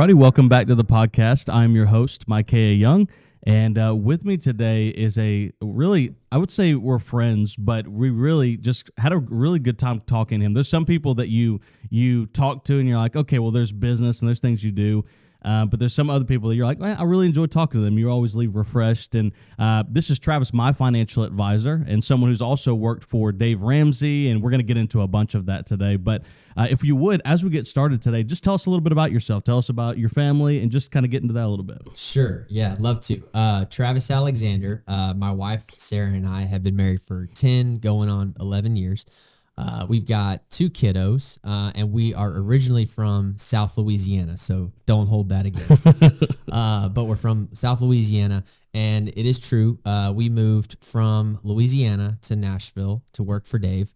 everybody. Welcome back to the podcast. I'm your host, Mike K. Young, and with me today is I would say we're friends, but we really just had a really good time talking to him. There's some people that you talk to and you're like, okay, well, there's business and there's things you do. But there's some other people that you're like, I really enjoy talking to them. You always leave refreshed. And this is Travis, my financial advisor, and someone who's also worked for Dave Ramsey. And we're going to get into a bunch of that today. But if you would, as we get started today, just tell us a little bit about yourself. Tell us about your family and just kind of get into that a little bit. Sure. Yeah, I'd love to. Travis Alexander, my wife, Sarah, and I have been married for 10, going on 11 years. We've got 2 kiddos, and we are originally from South Louisiana, so don't hold that against us. But we're from South Louisiana, and it is true. We moved from Louisiana to Nashville to work for Dave.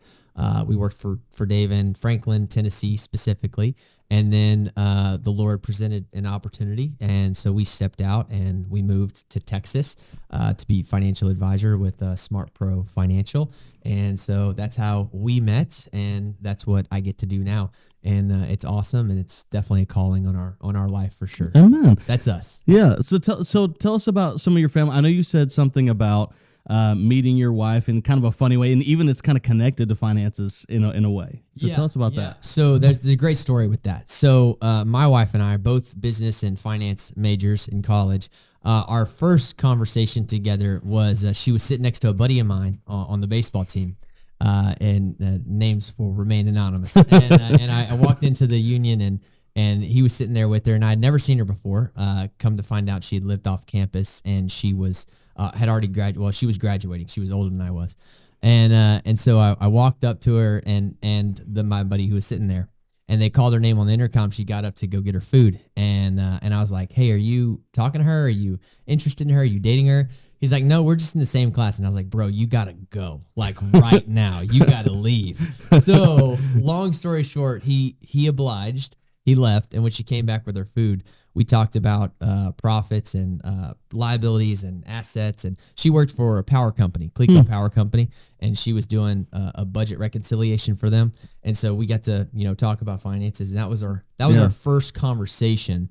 We worked for Dave in Franklin, Tennessee specifically, and then the Lord presented an opportunity, and so we stepped out and we moved to Texas to be financial advisor with Smart Pro Financial, and so that's how we met, and that's what I get to do now, and it's awesome, and it's definitely a calling on our life for sure. Amen. So that's us. Yeah. So tell us about some of your family. I know you said something about meeting your wife in kind of a funny way, and even it's kind of connected to finances in a way. So tell us about that. So there's a great story with that. So my wife and I are both business and finance majors in college. Our first conversation together was she was sitting next to a buddy of mine on the baseball team, and names will remain anonymous. And I walked into the union and he was sitting there with her, and I had never seen her before. Come to find out, she had lived off campus, and she was had already graduated. Well, she was graduating. She was older than I was, and so I walked up to her and my buddy who was sitting there, and they called her name on the intercom. She got up to go get her food, and I was like, "Hey, are you talking to her? Are you interested in her? Are you dating her?" He's like, "No, we're just in the same class." And I was like, "Bro, you gotta go, like right now. You gotta leave." So long story short, he obliged. He left, and when she came back with her food, we talked about profits and liabilities and assets. And she worked for a power company, Clico Power Company, and she was doing a budget reconciliation for them. And so we got to talk about finances, and that was our first conversation.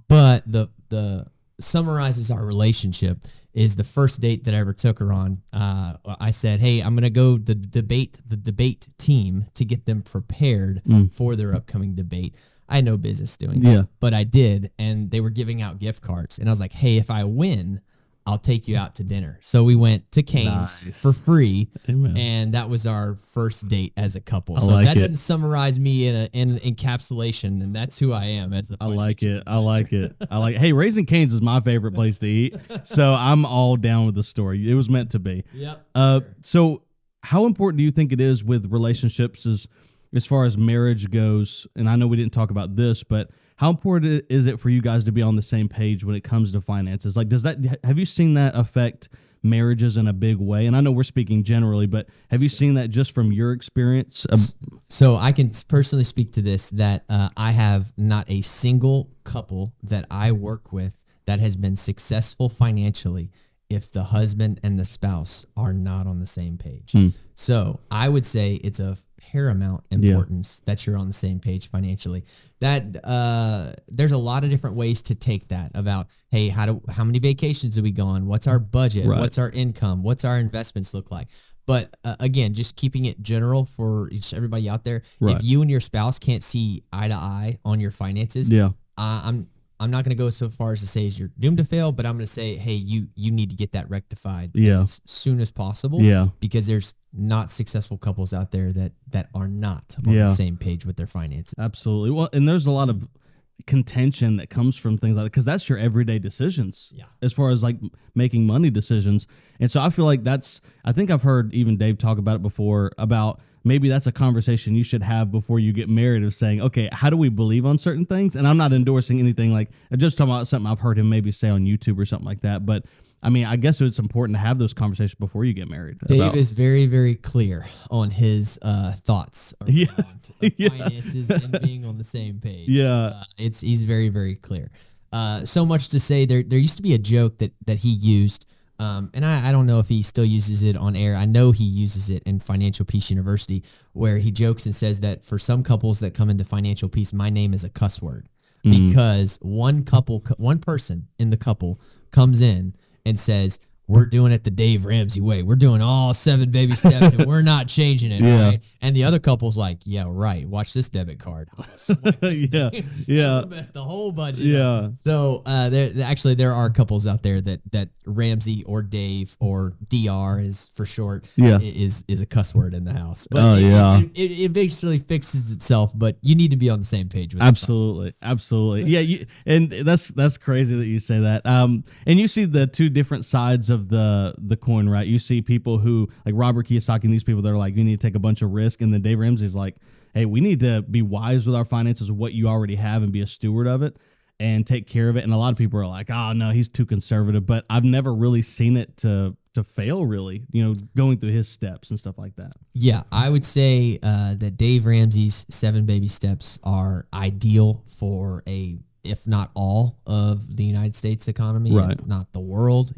But the summarizes our relationship is the first date that I ever took her on. I said, "Hey, I'm gonna go the debate team to get them prepared for their upcoming debate." I had no business doing that, but I did, and they were giving out gift cards, and I was like, "Hey, if I win, I'll take you out to dinner." So we went to Cane's for free. Amen. And that was our first date as a couple. So that doesn't summarize me in an encapsulation, and that's who I am as a financial advisor. Hey, Raising Cane's is my favorite place to eat, so I'm all down with the story. It was meant to be. Yep. So how important do you think it is with relationships as far as marriage goes? And I know we didn't talk about this, but how important is it for you guys to be on the same page when it comes to finances? Like, have you seen that affect marriages in a big way? And I know we're speaking generally, but have you seen that just from your experience? So I can personally speak to this, that I have not a single couple that I work with that has been successful financially if the husband and the spouse are not on the same page. So I would say it's of paramount importance that you're on the same page financially. That there's a lot of different ways to take that about, hey, how many vacations do we go on? What's our budget? Right. What's our income? What's our investments look like? But again, just keeping it general for everybody out there. Right. If you and your spouse can't see eye to eye on your finances, I'm not going to go so far as to say you're doomed to fail, but I'm going to say, hey, you need to get that rectified as soon as possible, because there's not successful couples out there that are not on the same page with their finances. Absolutely. Well, and there's a lot of contention that comes from things like that, because that's your everyday decisions as far as like making money decisions. And so I feel like I think I've heard even Dave talk about it before, about maybe that's a conversation you should have before you get married, of saying, okay, how do we believe on certain things? And I'm not endorsing anything, like I'm just talking about something I've heard him maybe say on YouTube or something like that. But I mean, I guess it's important to have those conversations before you get married. Dave is very, very clear on his thoughts around finances and being on the same page. He's very, very clear. So much to say, there used to be a joke that he used, and I don't know if he still uses it on air. I know he uses it in Financial Peace University, where he jokes and says that for some couples that come into Financial Peace, my name is a cuss word. because one person in the couple comes in and says, we're doing it the Dave Ramsey way. We're doing all 7 baby steps and we're not changing it, right? And the other couple's like, yeah, right. Watch this debit card. Yeah. Mess the whole budget. Yeah. So there are couples out there that Ramsey or Dave or DR is for short is a cuss word in the house. But it eventually fixes itself, but you need to be on the same page with Absolutely. Yeah, and that's crazy that you say that. And you see the two different sides of the coin, right? You see people who, like Robert Kiyosaki and these people that are like, you need to take a bunch of risk, and then Dave Ramsey's like, hey, we need to be wise with our finances of what you already have and be a steward of it and take care of it. And a lot of people are like, oh no, he's too conservative, but I've never really seen it to fail, really, going through his steps and stuff like that. Yeah, I would say that Dave Ramsey's 7 baby steps are ideal for if not all of the United States economy, right, if not the world,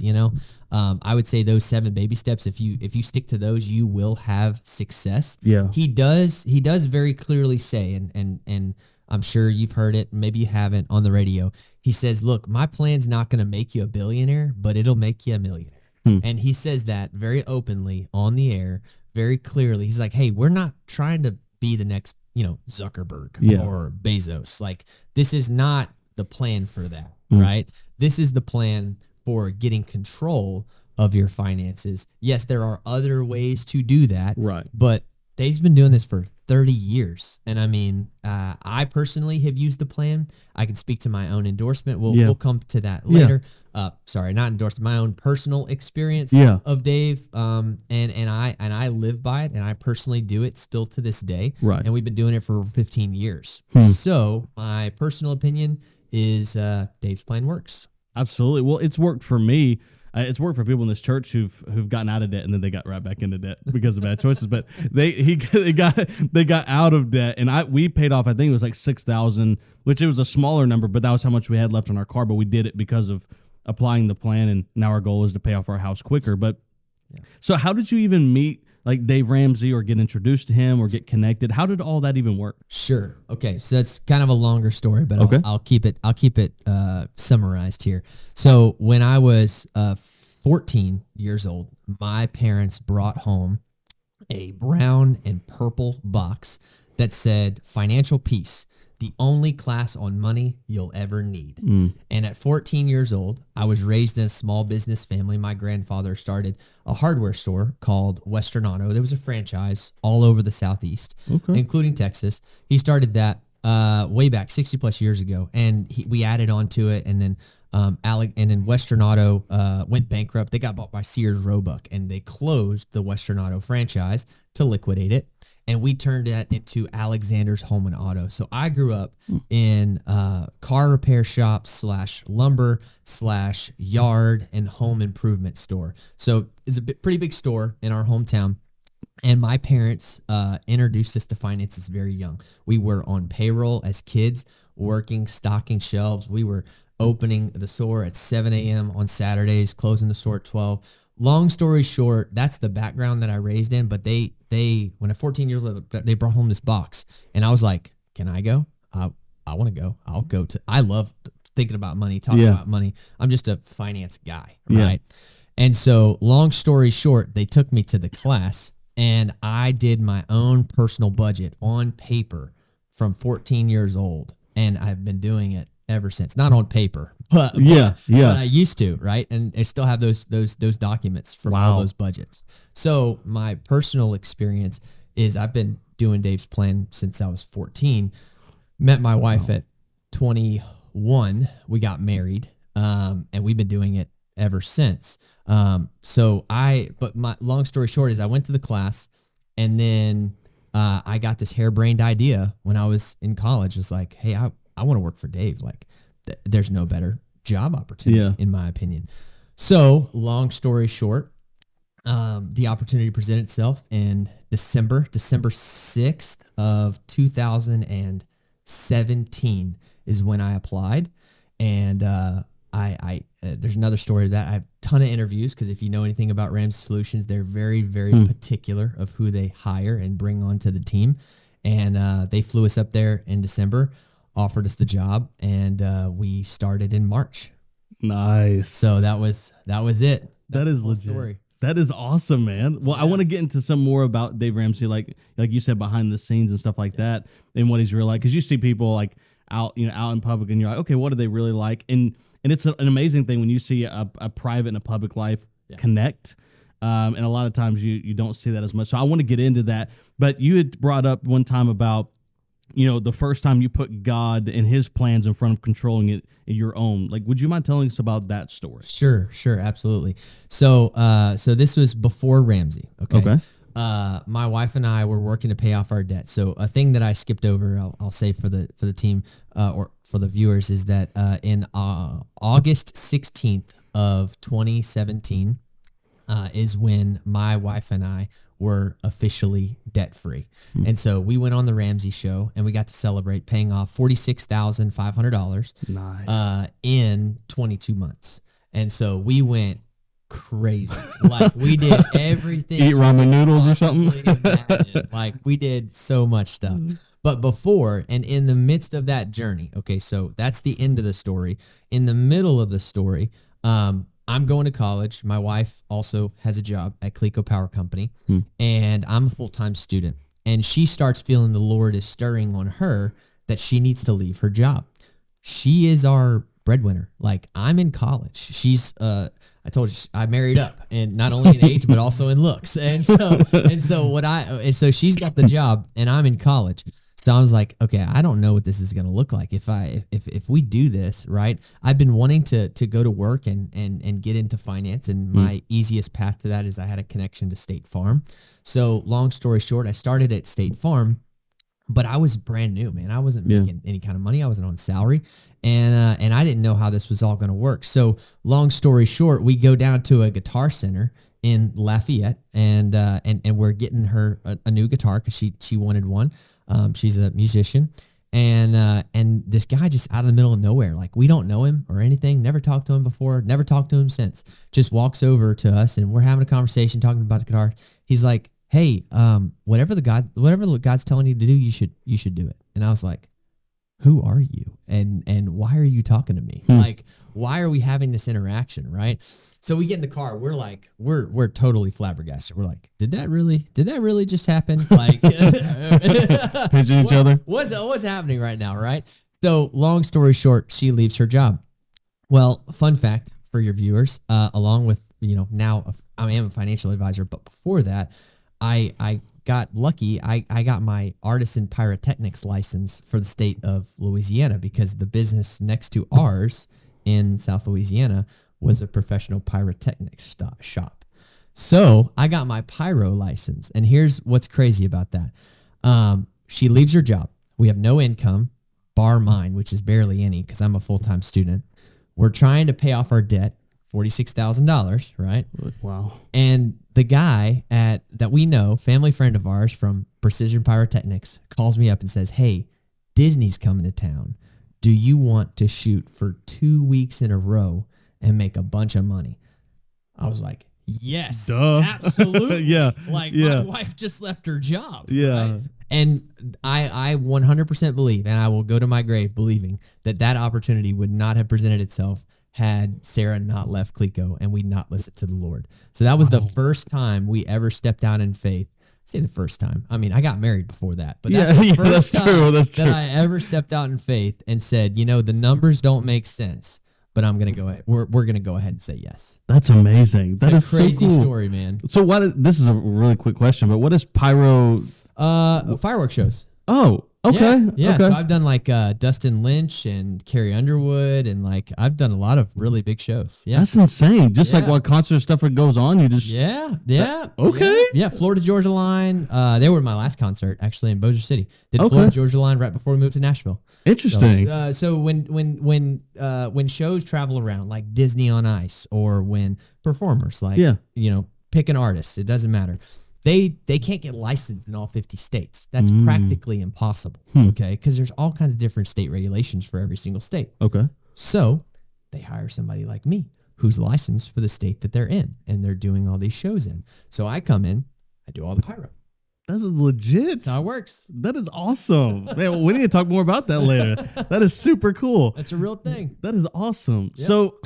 I would say those 7 baby steps, if you stick to those, you will have success. Yeah. He does very clearly say, and I'm sure you've heard it, maybe you haven't, on the radio. He says, look, my plan's not going to make you a billionaire, but it'll make you a millionaire. And he says that very openly on the air, very clearly. He's like, hey, we're not trying to be the next, Zuckerberg or Bezos. Like, this is not the plan for that, right? This is the plan for getting control of your finances. Yes, there are other ways to do that, right? But Dave's been doing this for 30 years. And I mean, I personally have used the plan. I can speak to my own endorsement. We'll come to that later. Sorry, not endorsement, my own personal experience of Dave. And I live by it, and I personally do it still to this day. Right. And we've been doing it for 15 years. So my personal opinion is Dave's plan works. Absolutely. Well, it's worked for me. It's worked for people in this church who've gotten out of debt and then they got right back into debt because of bad choices. But they got out of debt, and we paid off. I think it was like $6,000, which it was a smaller number, but that was how much we had left on our car. But we did it because of applying the plan, and now our goal is to pay off our house quicker. But so, how did you even meet like Dave Ramsey, or get introduced to him, or get connected? How did all that even work? Sure. Okay. So that's kind of a longer story, but okay. I'll keep it summarized here. So when I was 14 years old, my parents brought home a brown and purple box that said "Financial Peace, the only class on money you'll ever need." And at 14 years old, I was raised in a small business family. My grandfather started a hardware store called Western Auto. There was a franchise all over the Southeast, including Texas. He started that way back 60 plus years ago, and we added on to it. And then Western Auto went bankrupt. They got bought by Sears Roebuck, and they closed the Western Auto franchise to liquidate it. And we turned that into Alexander's Home and Auto. So I grew up in car repair shop / lumber / yard and home improvement store. So it's a pretty big store in our hometown. And my parents introduced us to finances very young. We were on payroll as kids, working, stocking shelves. We were opening the store at 7 a.m. on Saturdays, closing the store at 12. Long story short, that's the background that I raised in. But they when at 14 years old, they brought home this box, and I was like, "Can I go? I want to go. I'll go to." I love thinking about money, talking about money. I'm just a finance guy, right? And so, long story short, they took me to the class, and I did my own personal budget on paper from 14 years old, and I've been doing it ever since. Not on paper, but I used to, right? And I still have those documents from all those budgets. So my personal experience is I've been doing Dave's plan since I was 14. Met my wife at 21. We got married, and we've been doing it ever since. But my long story short is I went to the class, and then I got this harebrained idea when I was in college. It's like, hey, I want to work for Dave. Like, there's no better job opportunity, in my opinion. So, long story short, the opportunity presented itself in December 6th of 2017 is when I applied. And there's another story of that. I have a ton of interviews, because if you know anything about Ramsey Solutions, they're very, very particular of who they hire and bring onto the team. And they flew us up there in December. offered us the job, and we started in March. Nice. So that was it. That is legit. Story. That is awesome, man. Well, I want to get into some more about Dave Ramsey, like you said, behind the scenes and stuff like that, and what he's really like. Because you see people like out in public, and you're like, okay, what do they really like? And it's an amazing thing when you see a private and a public life connect. And a lot of times you don't see that as much. So I want to get into that. But you had brought up one time about, the first time you put God and his plans in front of controlling it in your own. Like, would you mind telling us about that story? Sure, absolutely. So this was before Ramsey. Okay. My wife and I were working to pay off our debt. So a thing that I skipped over, I'll say for the team or for the viewers, is that in August 16th of 2017 is when my wife and I were officially debt-free. And so we went on the Ramsey show, and we got to celebrate paying off $46,500 in 22 months. And so we went crazy. Like, we did everything. Eat ramen noodles or something. Like, we did so much stuff. But before and in the midst of that journey, okay, so that's the end of the story. In the middle of the story, I'm going to college. My wife also has a job at Cleco Power Company, and I'm a full-time student. And she starts feeling the Lord is stirring on her that she needs to leave her job. She is our breadwinner. Like, I'm in college. She's, I told you, I married up, and not only in age but also in looks. And so she's got the job, and I'm in college. So I was like, okay, I don't know what this is going to look like if we do this, right? I've been wanting to go to work and get into finance, and my easiest path to that is I had a connection to State Farm. So long story short, I started at State Farm, but I was brand new, man. I wasn't making any kind of money. I wasn't on salary, and I didn't know how this was all going to work. So long story short, we go down to a Guitar Center in Lafayette, and we're getting her a new guitar because she wanted one. She's a musician, and this guy just out of the middle of nowhere, like, we don't know him or anything, never talked to him before, never talked to him since, just walks over to us, and we're having a conversation talking about the guitar. He's like, hey, whatever God's telling you to do, you should do it. And I was like, who are you? And why are you talking to me? Like, why are we having this interaction, right? So we get in the car. We're like, we're totally flabbergasted. We're like, did that really just happen? Like, pitching each other. What's happening right now, right? So long story short, she leaves her job. Well, fun fact for your viewers, along with, now I am a financial advisor, but before that, I got lucky. I got my artisan pyrotechnics license for the state of Louisiana, because the business next to ours in South Louisiana was a professional pyrotechnics shop. So I got my pyro license, and here's what's crazy about that. She leaves her job. We have no income, bar mine, which is barely any because I'm a full-time student. We're trying to pay off our debt, $46,000, right? Wow. And the guy that we know, family friend of ours from Precision Pyrotechnics, calls me up and says, hey, Disney's coming to town. Do you want to shoot for 2 weeks in a row and make a bunch of money? I was like, yes, duh. Absolutely. Yeah. Like, my wife just left her job. Yeah. Right? And I 100% believe, and I will go to my grave believing, that opportunity would not have presented itself had Sarah not left Cleco and we not listened to the Lord. So that was the first time we ever stepped out in faith. Say the first time. I mean, I got married before that, but that's the first time that I ever stepped out in faith and said, the numbers don't make sense, but I'm going to go ahead. We're going to go ahead and say yes. That's amazing. That is a crazy so cool. story, man. So this is a really quick question, but what is pyro? Fireworks shows. Oh, okay. Yeah. Okay. So I've done like Dustin Lynch and Carrie Underwood, and like I've done a lot of really big shows. Yeah. That's insane. Just like while concert stuff goes on, you just Okay. Yeah. Florida Georgia Line. They were my last concert actually in Bossier City. Did Florida Georgia Line right before we moved to Nashville. Interesting. So when shows travel around, like Disney on Ice, or when performers pick an artist, it doesn't matter. They can't get licensed in all 50 states. That's practically impossible, okay? Because there's all kinds of different state regulations for every single state. Okay. So they hire somebody like me who's licensed for the state that they're in, and they're doing all these shows in. So I come in, I do all the pyro. That's legit. That's how it works. That is awesome. Man, we need to talk more about that later. That is super cool. That's a real thing. That is awesome. Yep. So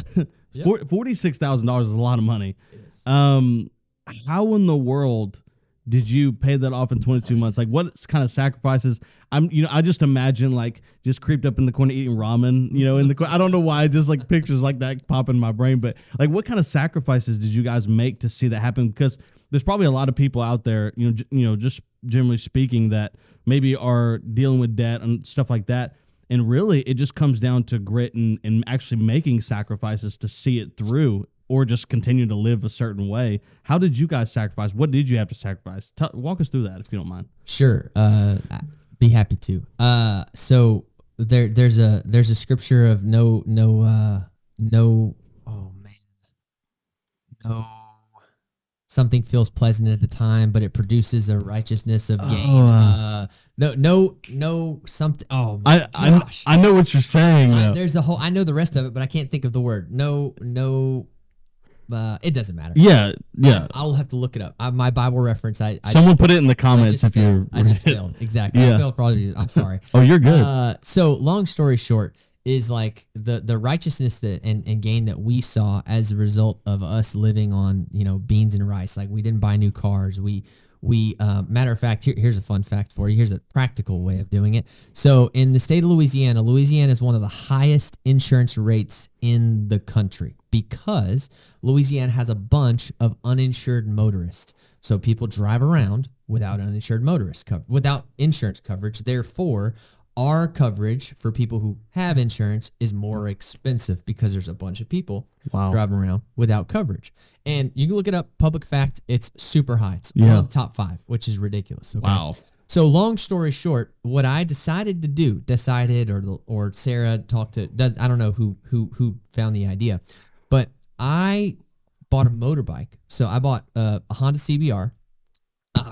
Yep. $46,000 is a lot of money. It is. How in the world did you pay that off in 22 months? Like, what kind of sacrifices? I just imagine like just creeped up in the corner eating ramen, in the corner. I don't know why, just like pictures like that pop in my brain, but like, what kind of sacrifices did you guys make to see that happen? Because there's probably a lot of people out there, just generally speaking, that maybe are dealing with debt and stuff like that. And really, it just comes down to grit and actually making sacrifices to see it through, or just continue to live a certain way. How did you guys sacrifice? What did you have to sacrifice? Walk us through that, if you don't mind. Sure. Be happy to. So there's a scripture of no, something feels pleasant at the time, but it produces a righteousness of gain. No, something. Oh my gosh. I know what you're saying. There's a whole. I know the rest of it, but I can't think of the word. No. It doesn't matter. Yeah. I'll have to look it up. My Bible reference. Someone put it in the comments if you're. I just failed. Exactly. Yeah. I failed for all of you. I'm sorry. Oh, you're good. So long story short is like the righteousness that and gain that we saw as a result of us living on beans and rice. Like, we didn't buy new cars. We matter of fact, here's a fun fact for you. Here's a practical way of doing it. So in the state of Louisiana is one of the highest insurance rates in the country because Louisiana has a bunch of uninsured motorists. So people drive around without without insurance coverage. Therefore, our coverage for people who have insurance is more expensive because there's a bunch of people driving around without coverage. And you can look it up, public fact, it's super high. It's one of the top 5, which is ridiculous. Okay? Wow. So long story short, what I decided to do, or Sarah talked to, I don't know who found the idea, but I bought a motorbike. So I bought a Honda CBR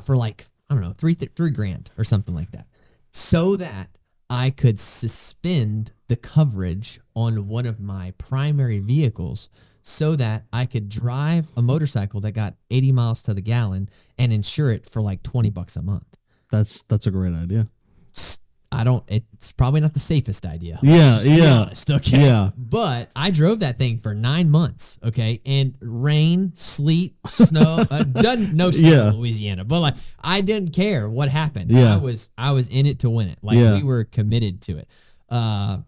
for like, I don't know, $3,000 or something like that, so that I could suspend the coverage on one of my primary vehicles so that I could drive a motorcycle that got 80 miles to the gallon and insure it for like $20 a month. That's a great idea. It's probably not the safest idea. Yeah. Honest, okay. Yeah. But I drove that thing for 9 months, okay? And rain, sleet, snow, no snow in Louisiana, but like, I didn't care what happened. Yeah. I was in it to win it. Like, we were committed to it.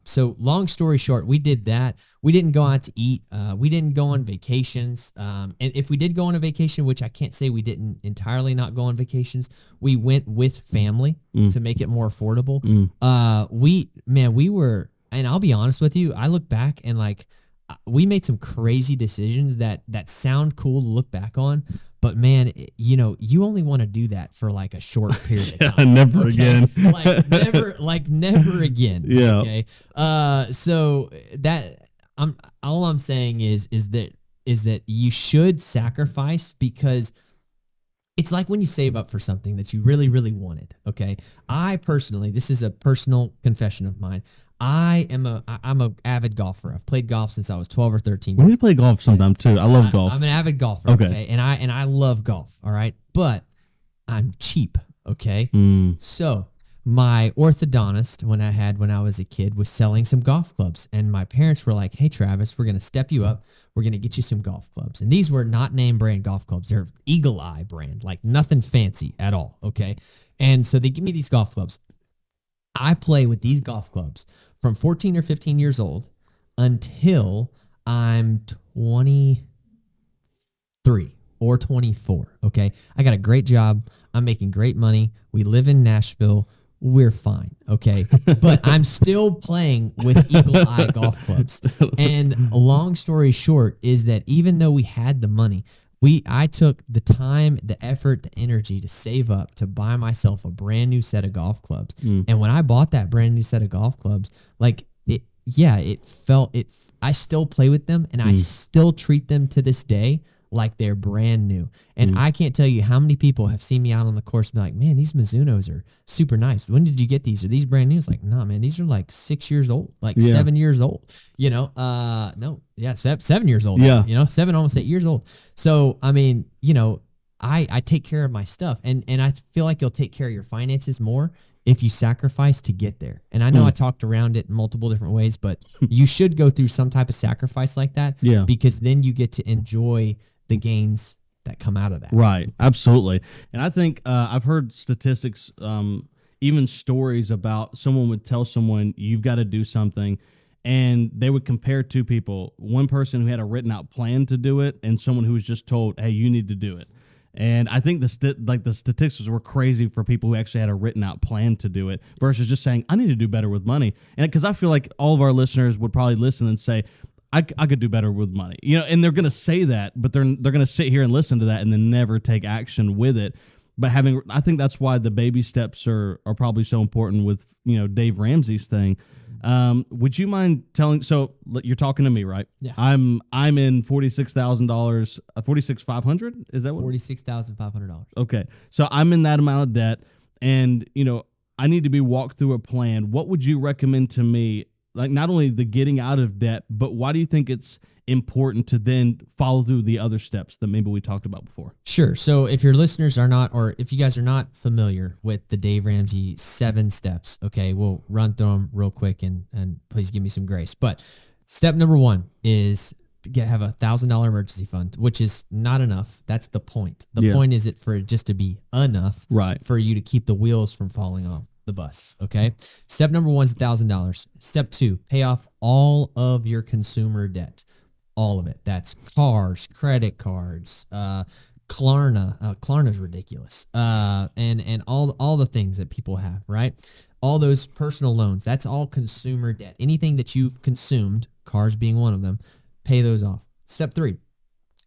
So long story short, we did that. We didn't go out to eat. We didn't go on vacations. And if we did go on a vacation, which I can't say we didn't entirely not go on vacations, we went with family to make it more affordable. We were, and I'll be honest with you, I look back and like, we made some crazy decisions that sound cool to look back on, but man, you only want to do that for like a short period of time. Never again. never again. Yeah. Okay. So that all I'm saying is that you should sacrifice, because it's like when you save up for something that you really, really wanted. Okay. I personally, this is a personal confession of mine, I'm a avid golfer. I've played golf since I was 12 or 13. We play golf sometime too. I love golf. I'm an avid golfer. Okay. And I love golf. All right. But I'm cheap. Okay. So my orthodontist, when I was a kid, was selling some golf clubs, and my parents were like, "Hey Travis, we're going to step you up. We're going to get you some golf clubs." And these were not name brand golf clubs. They're Eagle Eye brand, like nothing fancy at all. Okay. And so they give me these golf clubs. I play with these golf clubs from 14 or 15 years old until I'm 23 or 24, okay? I got a great job. I'm making great money. We live in Nashville. We're fine, okay? But I'm still playing with Eagle Eye golf clubs. And long story short is that even though we had the money, I took the time, the effort, the energy to save up to buy myself a brand new set of golf clubs. And when I bought that brand new set of golf clubs, like I still play with them, and I still treat them to this day like they're brand new. And I can't tell you how many people have seen me out on the course and be like, "Man, these Mizunos are super nice. When did you get these? Are these brand new?" It's like, "Nah, man, these are like 6 years old, like 7 years old." 7 years old. Yeah. 7, almost 8 years old. So, I mean, I take care of my stuff, and I feel like you'll take care of your finances more if you sacrifice to get there. And I know I talked around it in multiple different ways, but you should go through some type of sacrifice like that, because then you get to enjoy the gains that come out of that. Right. Absolutely. And I think I've heard statistics, even stories about someone would tell someone you've got to do something, and they would compare two people, one person who had a written out plan to do it and someone who was just told, hey, you need to do it. And I think the statistics were crazy for people who actually had a written out plan to do it versus just saying, I need to do better with money. And because I feel like all of our listeners would probably listen and say, I could do better with money, and they're going to say that, but they're going to sit here and listen to that and then never take action with it. But I think that's why the baby steps are probably so important with, Dave Ramsey's thing. Would you mind telling? So you're talking to me, right? Yeah. I'm in $46,000, $46,500. Is that what? $46,500. Okay, so I'm in that amount of debt, and I need to be walked through a plan. What would you recommend to me? Like not only the getting out of debt, but why do you think it's important to then follow through the other steps that maybe we talked about before? Sure. So if your listeners are not, or if you guys are not familiar with the Dave Ramsey 7 steps, okay, we'll run through them real quick and please give me some grace. But step number 1 is have a $1,000 emergency fund, which is not enough. That's the point. The point is for it just to be enough, right, for you to keep the wheels from falling off the bus. Okay. Step number 1 is $1,000. Step 2, pay off all of your consumer debt. All of it. That's cars, credit cards, Klarna. Klarna's ridiculous. And all the things that people have, right? All those personal loans. That's all consumer debt. Anything that you've consumed, cars being one of them, pay those off. Step 3,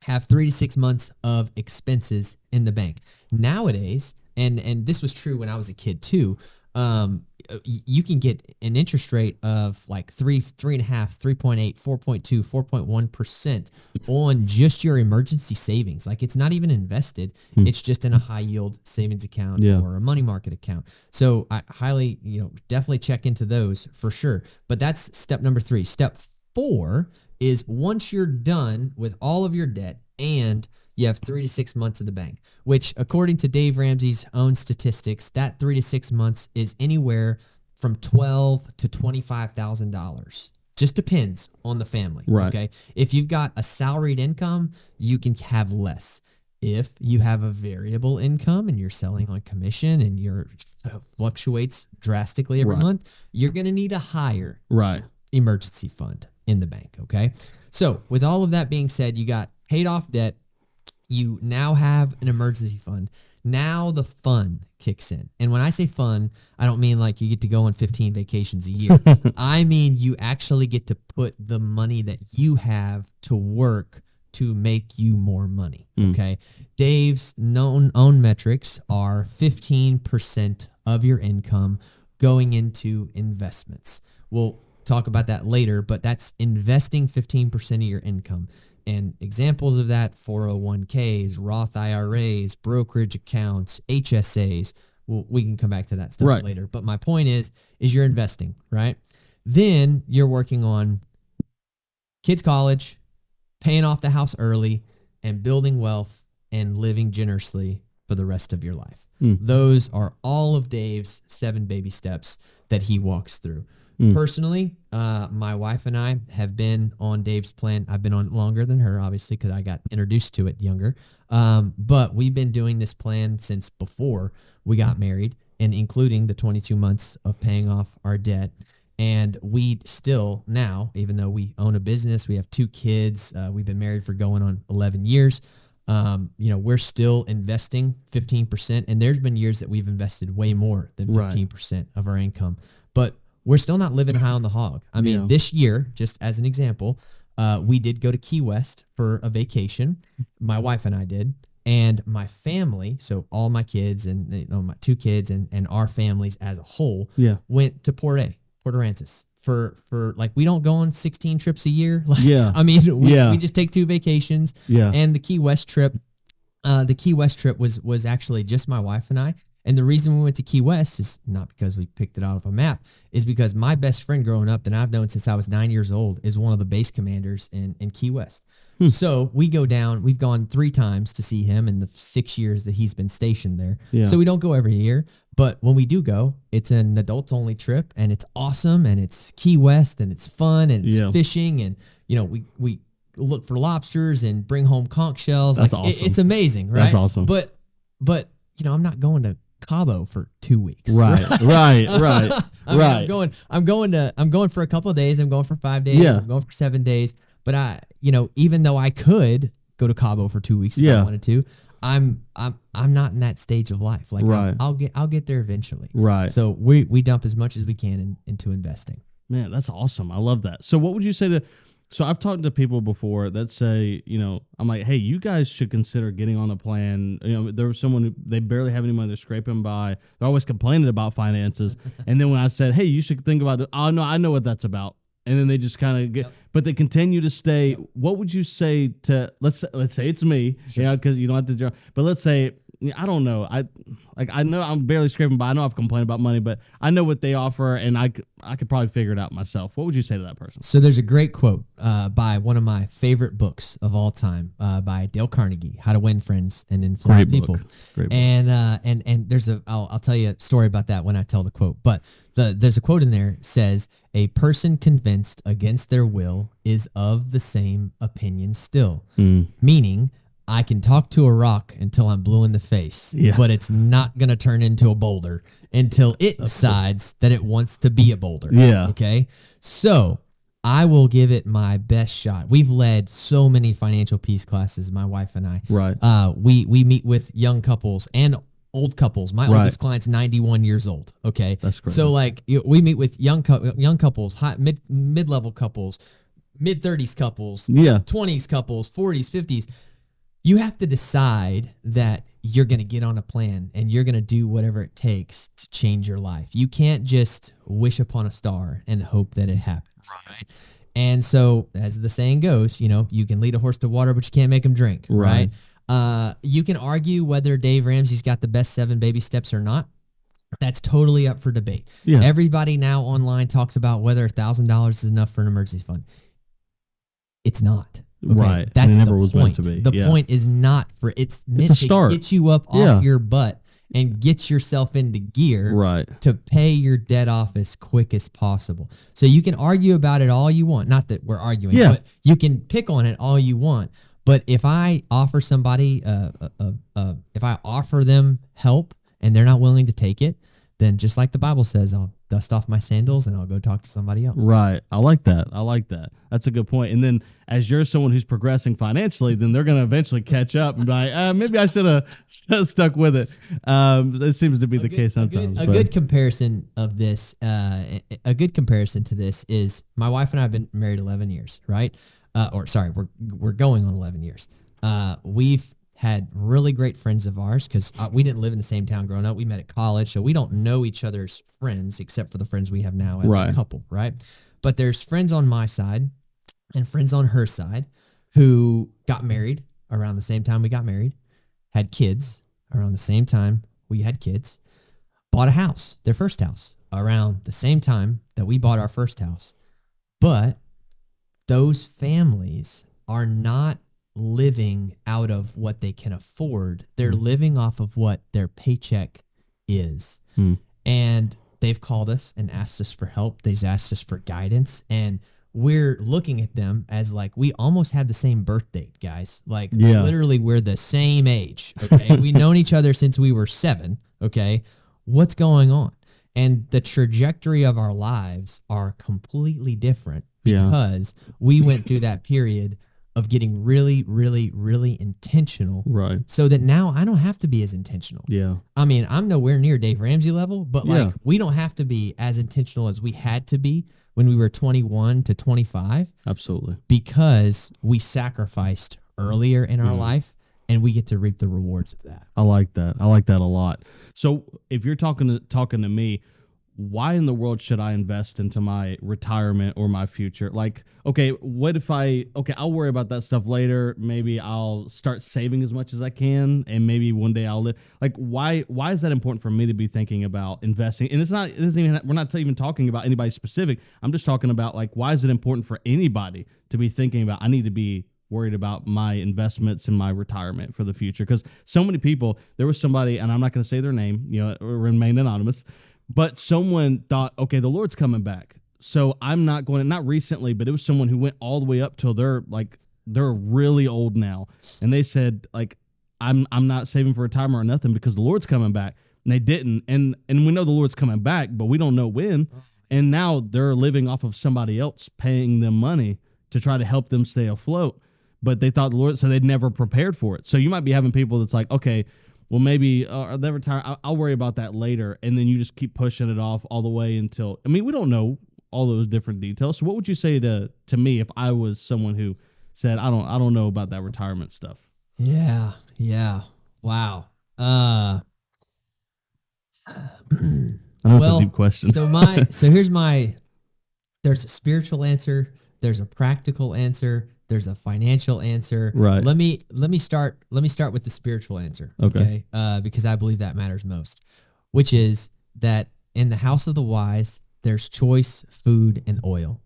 have 3 to 6 months of expenses in the bank. Nowadays, and this was true when I was a kid too, you can get an interest rate of like 3.5, 3.8, 4.2, 4.1% on just your emergency savings. Like it's not even invested. It's just in a high yield savings account or a money market account. So I highly, definitely check into those for sure. But that's step number 3. Step 4 is once you're done with all of your debt and you have 3 to 6 months in the bank, which according to Dave Ramsey's own statistics, that 3 to 6 months is anywhere from $12,000 to $25,000. Just depends on the family. Right. Okay. If you've got a salaried income, you can have less. If you have a variable income and you're selling on commission and your fluctuates drastically every month, you're going to need a higher emergency fund in the bank. Okay. So with all of that being said, you got paid off debt. You now have an emergency fund. Now the fun kicks in. And when I say fun, I don't mean like you get to go on 15 vacations a year. I mean you actually get to put the money that you have to work to make you more money. Okay. Dave's own metrics are 15% of your income going into investments. We'll talk about that later, but that's investing 15% of your income. And examples of that, 401ks, Roth IRAs, brokerage accounts, HSAs. Well, we can come back to that stuff later. But my point is you're investing, right? Then you're working on kids' college, paying off the house early, and building wealth and living generously for the rest of your life. Those are all of Dave's 7 baby steps that he walks through. Personally, my wife and I have been on Dave's plan. I've been on longer than her, obviously, because I got introduced to it younger. But we've been doing this plan since before we got married, and including the 22 months of paying off our debt. And we still now, even though we own a business, we have 2 kids, we've been married for going on 11 years. We're still investing 15%. And there's been years that we've invested way more than 15% of our income. But we're still not living high on the hog. I mean, this year, just as an example, we did go to Key West for a vacation. My wife and I did. And my family, so all my kids and my 2 kids and our families as a whole, went to Port Aransas for like, we don't go on 16 trips a year. Like, I mean, we just take 2 vacations. And the Key West trip was actually just my wife and I. And the reason we went to Key West is not because we picked it out of a map, is because my best friend growing up that I've known since I was 9 years old is one of the base commanders in Key West. So we go down, we've gone 3 times to see him in the 6 years that he's been stationed there. Yeah. So we don't go every year, but when we do go, it's an adults only trip and it's awesome and it's Key West and it's fun and it's fishing and, you know, we look for lobsters and bring home conch shells. That's like, awesome. It's amazing, right? That's awesome. But, you know, I'm not going to Cabo for 2 weeks. Right. I'm going for a couple of days. I'm going for 5 days. Yeah. I'm going for 7 days. But even though I could go to Cabo for 2 weeks if I wanted to, I'm not in that stage of life. Like I'll get there eventually. Right. So we dump as much as we can into investing. Man, that's awesome. I love that. So what would you say to, so I've talked to people before that say, you know, I'm like, hey, you guys should consider getting on a plan. You know, there was someone who, they barely have any money, they're scraping by. They're always complaining about finances. And then when I said, hey, you should think about it, oh no, I know what that's about. And then they just kind of get, but they continue to stay. What would you say to, let's say it's me, you know, because you don't have to jump, but let's say, I don't know. I know I'm barely scraping by. I know I've complained about money, but I know what they offer, and I could probably figure it out myself. What would you say to that person? So there's a great quote by one of my favorite books of all time by Dale Carnegie, How to Win Friends and Influence People. Great book. And there's I'll tell you a story about that when I tell the quote. But there's a quote in there says, "A person convinced against their will is of the same opinion still," meaning I can talk to a rock until I'm blue in the face, but it's not going to turn into a boulder until it decides that it wants to be a boulder. Yeah. Okay. So I will give it my best shot. We've led so many financial peace classes, my wife and I. Right. We meet with young couples and old couples. My oldest client's 91 years old. Okay. That's great. So like we meet with young couples, mid-level couples, mid-30s couples, 20s couples, 40s, 50s. You have to decide that you're going to get on a plan and you're going to do whatever it takes to change your life. You can't just wish upon a star and hope that it happens. Right. And so, as the saying goes, you know, you can lead a horse to water, but you can't make him drink. Right. You can argue whether Dave Ramsey's got the best 7 baby steps or not. That's totally up for debate. Yeah. Everybody now online talks about whether $1,000 is enough for an emergency fund. It's not. Okay, right. That's the point. Meant to be. The point is not for it's meant to get you up off your butt and get yourself into gear to pay your debt off as quick as possible. So you can argue about it all you want. Not that we're arguing, but you can pick on it all you want. But if I offer somebody, if I offer them help and they're not willing to take it, then just like the Bible says, I'll dust off my sandals and I'll go talk to somebody else. Right. I like that. That's a good point. And then as you're someone who's progressing financially, then they're going to eventually catch up and be like, maybe I should have stuck with it. It seems to be the case sometimes. A good comparison of this, a good comparison to this is my wife and I have been married 11 years, right? We're going on 11 years. We've had really great friends of ours because we didn't live in the same town growing up. We met at college, so we don't know each other's friends except for the friends we have now as a couple, right? But there's friends on my side and friends on her side who got married around the same time we got married, had kids around the same time we had kids, bought a house, their first house, around the same time that we bought our first house. But those families are not living out of what they can afford. They're living off of what their paycheck is. And they've called us and asked us for help. They've asked us for guidance. And we're looking at them as like, we almost have the same birth date, guys. Like literally we're the same age. Okay. We've known each other since we were 7. Okay. What's going on? And the trajectory of our lives are completely different because we went through that period of getting really, really, really intentional. Right. So that now I don't have to be as intentional. Yeah. I mean, I'm nowhere near Dave Ramsey level, but like we don't have to be as intentional as we had to be when we were 21 to 25. Absolutely. Because we sacrificed earlier in our life and we get to reap the rewards of that. I like that. I like that a lot. So if you're talking to me, why in the world should I invest into my retirement or my future? Like, okay, what if I'll worry about that stuff later. Maybe I'll start saving as much as I can, and maybe one day I'll live. Like, why is that important for me to be thinking about investing? And we're not even talking about anybody specific. I'm just talking about, like, why is it important for anybody to be thinking about, I need to be worried about my investments and my retirement for the future? Because so many people, there was somebody, and I'm not going to say their name, remain anonymous, but someone thought, okay, the Lord's coming back, so I'm not going to, not recently, but it was someone who went all the way up till they're really old now. And they said, like, I'm not saving for retirement or nothing because the Lord's coming back. And they didn't. And we know the Lord's coming back, but we don't know when. And now they're living off of somebody else paying them money to try to help them stay afloat. But they thought the Lord, so they'd never prepared for it. So you might be having people that's like, okay, well, maybe they retire. I'll worry about that later. And then you just keep pushing it off all the way until, I mean, we don't know all those different details. So what would you say to me if I was someone who said, I don't know about that retirement stuff? Yeah. Wow. I know it's a deep question. There's a spiritual answer. There's a practical answer. There's a financial answer. Right. Let me start with the spiritual answer. Okay. Because I believe that matters most, which is that in the house of the wise, there's choice food and oil.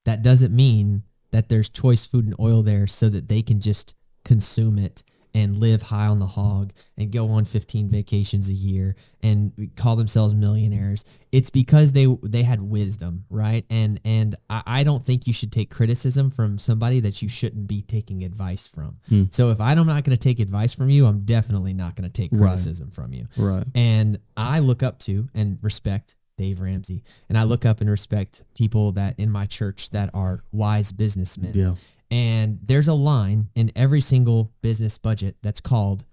That doesn't mean that there's choice food and oil there so that they can just consume it and live high on the hog and go on 15 vacations a year and call themselves millionaires. It's because they had wisdom, right? And I don't think you should take criticism from somebody that you shouldn't be taking advice from. So if I'm not going to take advice from you, I'm definitely not going to take criticism from you. Right. And I look up to and respect Dave Ramsey. And I look up and respect people that in my church that are wise businessmen. Yeah. And there's a line in every single business budget that's called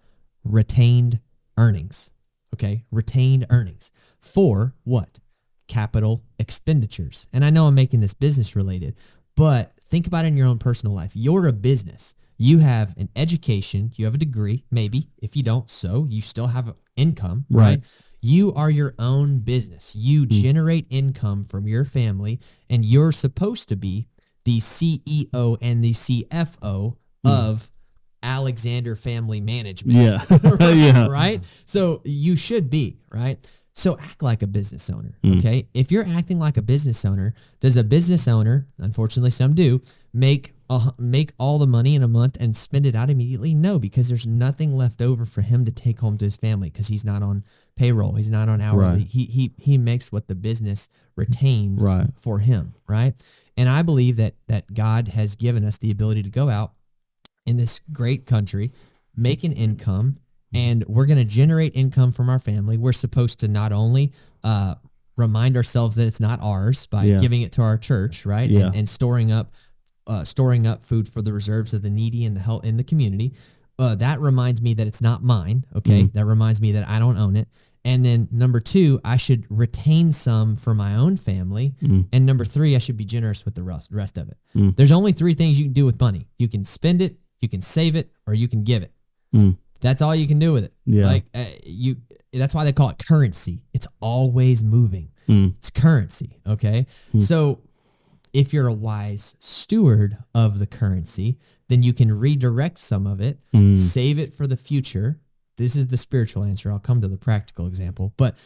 retained earnings. Okay? Retained earnings. For what? Capital expenditures. And I know I'm making this business related, but think about it in your own personal life. You're a business. You have an education. You have a degree, maybe. If you don't, so you still have income, right? You are your own business. You generate income from your family, and you're supposed to be the CEO and the CFO of Alexander Family Management. Yeah. Right? Yeah. Right? So you should be, right? So act like a business owner, okay? If you're acting like a business owner, does a business owner, unfortunately some do, make all the money in a month and spend it out immediately? No, because there's nothing left over for him to take home to his family because he's not on payroll. He's not on hourly. Right. He makes what the business retains Right. for him, right? And I believe that God has given us the ability to go out in this great country, make an income, and we're going to generate income from our family. We're supposed to not only remind ourselves that it's not ours by giving it to our church, right? Yeah. And storing up food for the reserves of the needy and the health in the community. That reminds me that it's not mine. Okay. That reminds me that I don't own it. And then number 2, I should retain some for my own family. And number 3, I should be generous with the rest of it. There's only 3 things you can do with money. You can spend it, you can save it, or you can give it. That's all you can do with it. Yeah. Like that's why they call it currency. It's always moving. It's currency. Okay. So if you're a wise steward of the currency, then you can redirect some of it, save it for the future. This is the spiritual answer. I'll come to the practical example, but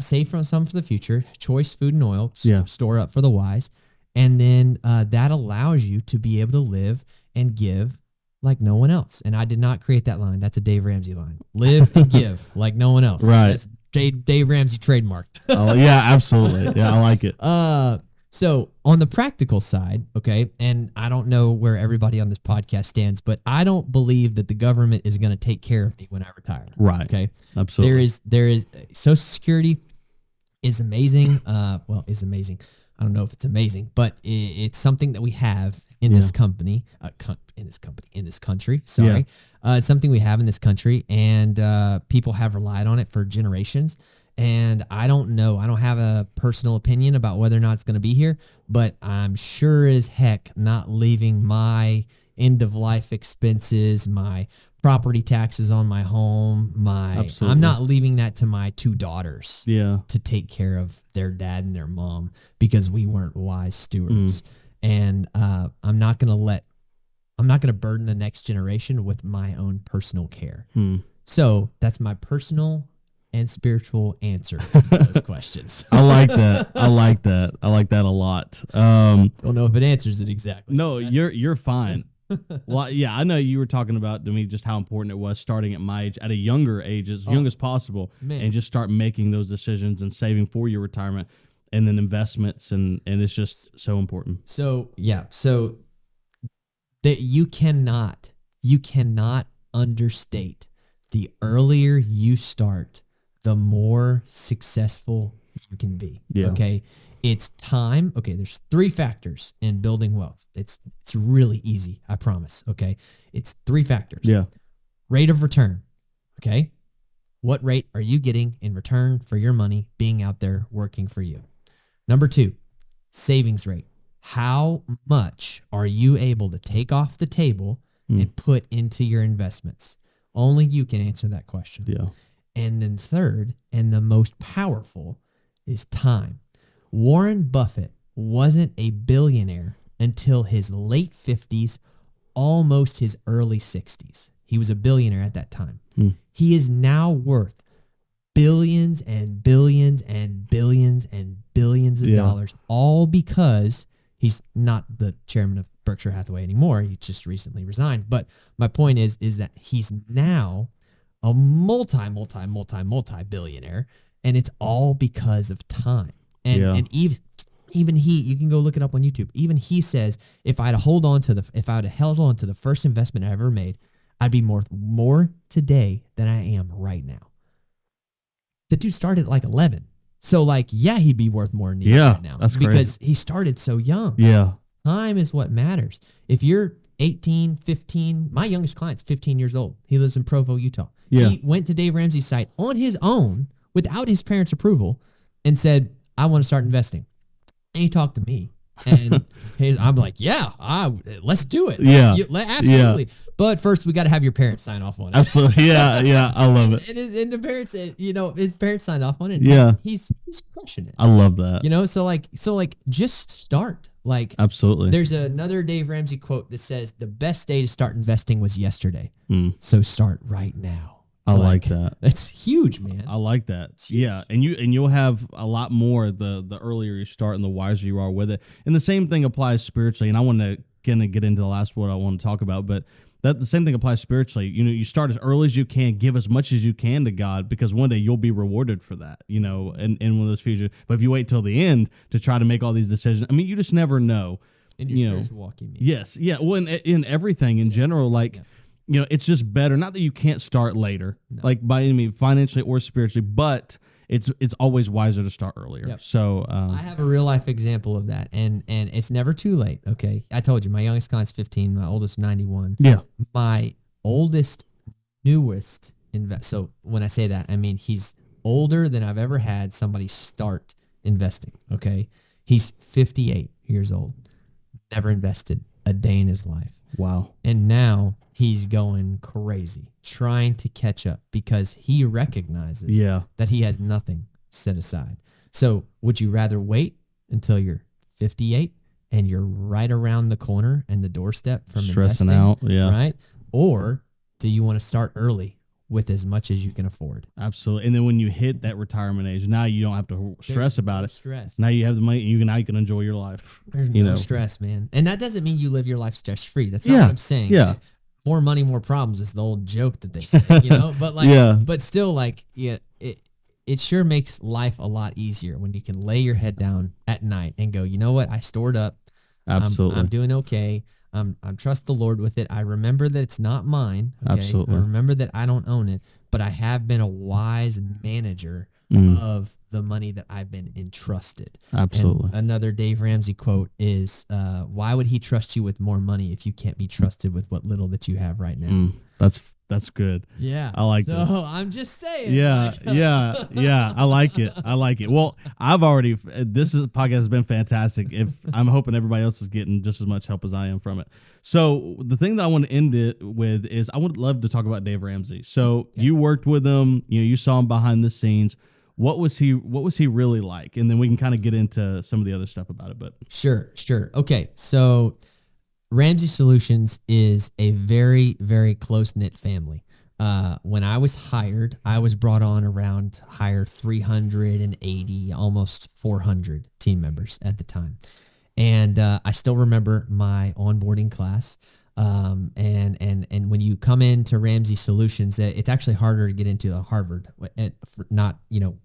save some for the future, choice food and oil, store up for the wise. And then that allows you to be able to live and give like no one else. And I did not create that line. That's a Dave Ramsey line. Live and give like no one else. Right. That's Dave Ramsey trademarked. Oh, yeah, absolutely. Yeah, I like it. So on the practical side, okay, and I don't know where everybody on this podcast stands, but I don't believe that the government is going to take care of me when I retire. Right. Okay. Absolutely. There is Social Security is amazing. Is amazing. I don't know if it's amazing, but it's something that we have in this company, in this country. Sorry. It's something we have in this country, and people have relied on it for generations. And I don't know. I don't have a personal opinion about whether or not it's going to be here, but I'm sure as heck not leaving my end-of-life expenses, my property taxes on my home. I'm not leaving that to my 2 daughters to take care of their dad and their mom because we weren't wise stewards. And I'm not going to burden the next generation with my own personal care. So that's my personal and spiritual answer to those questions. I like that. I like that a lot. Don't know if it answers it exactly. No, you're fine. Well, yeah, I know you were talking about to me just how important it was starting at my age, at a younger age, as young as possible, and just start making those decisions and saving for your retirement and then investments, and it's just so important. So that you cannot understate the earlier you start, the more successful you can be. Yeah. Okay. It's time. Okay. There's 3 factors in building wealth. It's really easy. I promise. Okay. It's 3 factors. Yeah. Rate of return. Okay. What rate are you getting in return for your money being out there working for you? Number 2, savings rate. How much are you able to take off the table and put into your investments? Only you can answer that question. Yeah. And then third, and the most powerful, is time. Warren Buffett wasn't a billionaire until his late 50s, almost his early 60s. He was a billionaire at that time. He is now worth billions and billions and billions and billions of dollars, all because he's not the chairman of Berkshire Hathaway anymore. He just recently resigned. But my point is that he's now a multi-billionaire, and it's all because of time. And even he, you can go look it up on YouTube. Even he says, if I'd have held on to the first investment I ever made, I'd be more today than I am right now. The dude started at like 11. So he'd be worth more than he is right now. That's because crazy. He started so young. Yeah. Time is what matters. If you're 18, 15, my youngest client's 15 years old. He lives in Provo, Utah. Yeah. He went to Dave Ramsey's site on his own without his parents' approval and said, I want to start investing. And he talked to me. And I'm like, let's do it. Yeah. Absolutely. Yeah. But first, we got to have your parents sign off on it. Absolutely. Yeah. I love it. And the parents, his parents signed off on it. And he's crushing it. I love that. So just start. Absolutely. There's another Dave Ramsey quote that says, the best day to start investing was yesterday. So start right now. I like that. That's huge, man. I like that. Yeah, and you'll have a lot more the earlier you start and the wiser you are with it. And the same thing applies spiritually. And I want to kind of get into the last what I want to talk about, but that the same thing applies spiritually. You start as early as you can, give as much as you can to God, because one day you'll be rewarded for that. In one of those future. But if you wait till the end to try to make all these decisions, I mean, you just never know. In your spiritual walk, you mean? Yes, yeah. Well, in everything in general, it's just better. Not that you can't start later, by any means, financially or spiritually, but it's always wiser to start earlier. Yep. So I have a real life example of that, and it's never too late. Okay, I told you my youngest client's 15, my oldest 91. Yeah, my oldest, newest So when I say that, I mean he's older than I've ever had somebody start investing. Okay, he's 58 years old, never invested a day in his life. Wow. And now he's going crazy trying to catch up because he recognizes that he has nothing set aside. So would you rather wait until you're 58 and you're right around the corner and the doorstep from stressing investing, out, right? Or do you want to start early with as much as you can afford? Absolutely. And then when you hit that retirement age, now you don't have to stress about it. Stress. Now you have the money, and now you can enjoy your life. There's no stress, man. And that doesn't mean you live your life stress free. That's not what I'm saying. Yeah. More money, more problems is the old joke that they say, but but still it sure makes life a lot easier when you can lay your head down at night and go, you know what? I stored up. Absolutely. I'm doing okay. I trust the Lord with it. I remember that it's not mine. Okay? Absolutely. I remember that I don't own it, but I have been a wise manager of the money that I've been entrusted. Absolutely. And another Dave Ramsey quote is, why would he trust you with more money if you can't be trusted with what little that you have right now? That's That's good. Yeah. I like so this. I'm just saying. Yeah, yeah. I like it. I like it. Well, podcast has been fantastic. If I'm hoping everybody else is getting just as much help as I am from it. So the thing that I want to end it with is I would love to talk about Dave Ramsey. So you worked with him, you saw him behind the scenes. What was he really like? And then we can kind of get into some of the other stuff about it. But Sure. Okay. So Ramsey Solutions is a very, very close-knit family. When I was hired, I was brought on around hire 380, almost 400 team members at the time. And I still remember my onboarding class. And when you come into Ramsey Solutions, it's actually harder to get into a Harvard.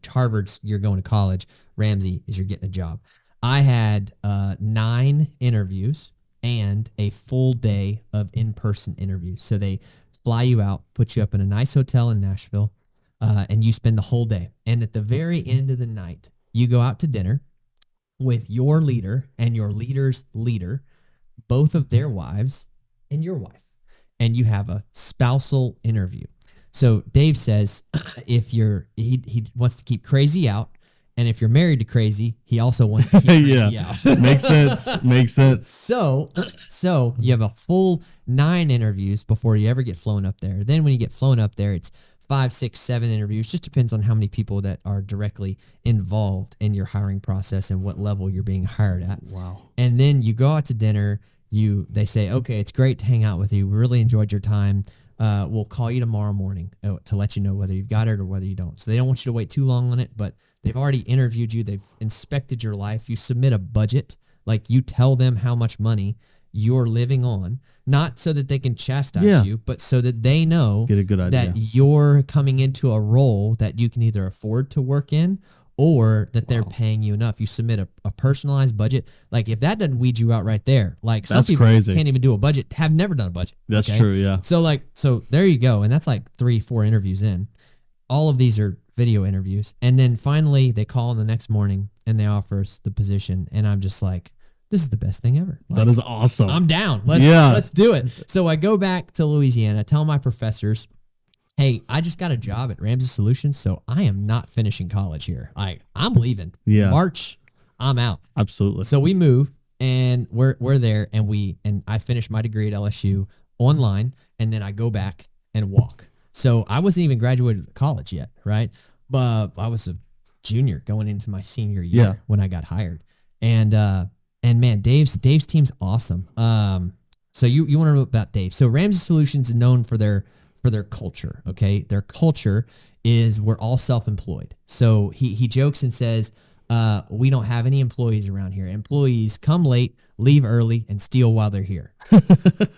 Harvard's you're going to college. Ramsey is you're getting a job. I had 9 interviews and a full day of in-person interviews. So they fly you out, put you up in a nice hotel in Nashville, and you spend the whole day. And at the very end of the night, you go out to dinner with your leader and your leader's leader, both of their wives and your wife. And you have a spousal interview. So Dave says he wants to keep crazy out. And if you're married to crazy, he also wants to keep crazy out. Makes sense. So you have a full 9 interviews before you ever get flown up there. Then when you get flown up there, it's 5, 6, 7 interviews. Just depends on how many people that are directly involved in your hiring process and what level you're being hired at. Wow. And then you go out to dinner. They say, okay, it's great to hang out with you. We really enjoyed your time. We'll call you tomorrow morning to let you know whether you've got it or whether you don't. So they don't want you to wait too long on it, but they've already interviewed you. They've inspected your life. You submit a budget. Like you tell them how much money you're living on, not so that they can chastise you, but so that they know Get a good idea. that you're coming into a role that you can either afford to work in or that they're paying you enough. You submit a personalized budget. Like if that doesn't weed you out right there, like some people can't even do a budget, have never done a budget. That's true, yeah. So there you go. And that's like 3-4 interviews in. All of these are video interviews. And then finally they call in the next morning and they offer us the position. And I'm just like, this is the best thing ever. Like, that is awesome. I'm down. Let's do it. So I go back to Louisiana, tell my professors, hey, I just got a job at Ramsey Solutions, so I am not finishing college here. I'm leaving. Yeah. March, I'm out. Absolutely. So we move and we're there and I finished my degree at LSU online and then I go back and walk. So I wasn't even graduated college yet, right? But I was a junior going into my senior year when I got hired. And man, Dave's team's awesome. So you want to know about Dave. So Ramsey Solutions is known for their culture, okay? Their culture is we're all self-employed. So he jokes and says, we don't have any employees around here. Employees come late, leave early, and steal while they're here.